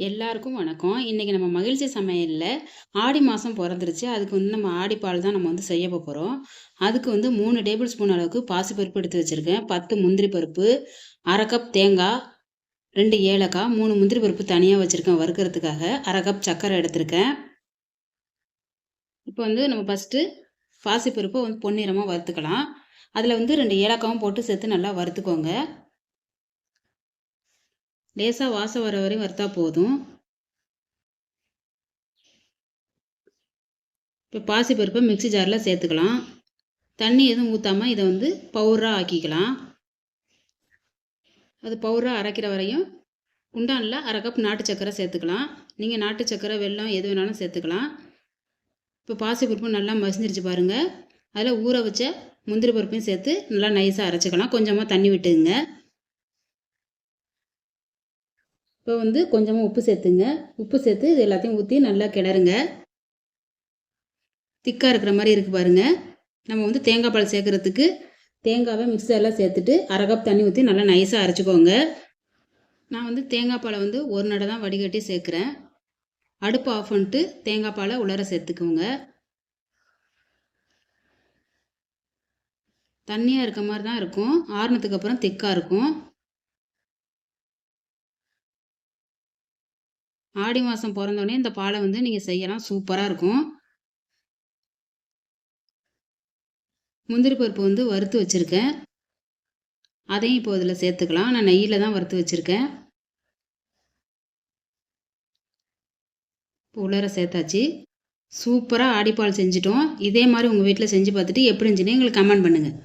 எல்லாருக்கும் வணக்கம். இன்றைக்கி நம்ம மகிழ்ச்சி சமையலில் ஆடி மாதம் பிறந்துருச்சு. அதுக்கு வந்து நம்ம ஆடிப்பால் தான் நம்ம வந்து செய்ய போகிறோம். அதுக்கு வந்து 3 டேபிள் ஸ்பூன் அளவுக்கு பாசிப்பருப்பு எடுத்து வச்சுருக்கேன். 10 முந்திரி பருப்பு, 1/2 கப் தேங்காய், 2 ஏலக்காய், 3 முந்திரி பருப்பு தனியாக வச்சுருக்கேன் வறுக்கிறதுக்காக. 1/2 கப் சர்க்கரை எடுத்திருக்கேன். இப்போ வந்து நம்ம ஃபஸ்ட்டு பாசிப்பருப்பை வந்து பொன்னிறமாக வறுத்துக்கலாம். அதில் வந்து 2 ஏலக்காவும் போட்டு சேர்த்து நல்லா வறுத்துக்கோங்க. லேசாக வாசம் வர வரையும் வறுத்தா போதும். இப்போ பாசிப்பருப்பை மிக்ஸி ஜாரில் சேர்த்துக்கலாம். தண்ணி எதுவும் ஊற்றாமல் இதை வந்து பவுடராக ஆக்கிக்கலாம். அது பவுடராக அரைக்கிற வரையும் குண்டானில் 1/2 கப் நாட்டு சக்கரை சேர்த்துக்கலாம். நீங்கள் நாட்டு சக்கரை, வெல்லம் எது வேணாலும் சேர்த்துக்கலாம். இப்போ பாசிப்பருப்பு நல்லா மசிஞ்சிருச்சு பாருங்கள். அதில் ஊற வச்ச முந்திரி பருப்பையும் சேர்த்து நல்லா நைஸாக அரைச்சிக்கலாம். கொஞ்சமாக தண்ணி விட்டுங்க. இப்போ வந்து கொஞ்சமாக உப்பு சேர்த்துங்க. உப்பு சேர்த்து இது எல்லாத்தையும் ஊற்றி நல்லா கிளறுங்க. திக்காக இருக்கிற மாதிரி இருக்குது பாருங்கள். நம்ம வந்து தேங்காய் பால் சேர்க்குறதுக்கு தேங்காவை மிக்சரில் சேர்த்துட்டு 1/2 கப் தண்ணி ஊற்றி நல்லா நைஸாக அரைச்சிக்கோங்க. நான் வந்து தேங்காய் பாலை வந்து ஒரு நடை தான் வடிகட்டி சேர்க்குறேன். அடுப்பு ஆஃப் பண்ணிட்டு தேங்காய் பாலை உள்ளார சேர்த்துக்கோங்க. தண்ணியாக இருக்க மாதிரி தான் இருக்கும். ஆறுனதுக்கு அப்புறம் திக்காக இருக்கும். ஆடி மாதம் பிறந்தோடனே இந்த பாலை வந்து நீங்கள் செய்யலாம். சூப்பராக இருக்கும். முந்திரி பருப்பு வந்து வறுத்து வச்சுருக்கேன். அதையும் இப்போ இதில் சேர்த்துக்கலாம். நான் நெய்யில் தான் வறுத்து வச்சுருக்கேன். இப்போ உள்ளார சேர்த்தாச்சு. சூப்பராக ஆடிப்பால் செஞ்சிட்டோம். இதே மாதிரி உங்கள் வீட்டில் செஞ்சு பார்த்துட்டு எப்படி இருந்துச்சுன்னு எங்களுக்கு கமெண்ட் பண்ணுங்கள்.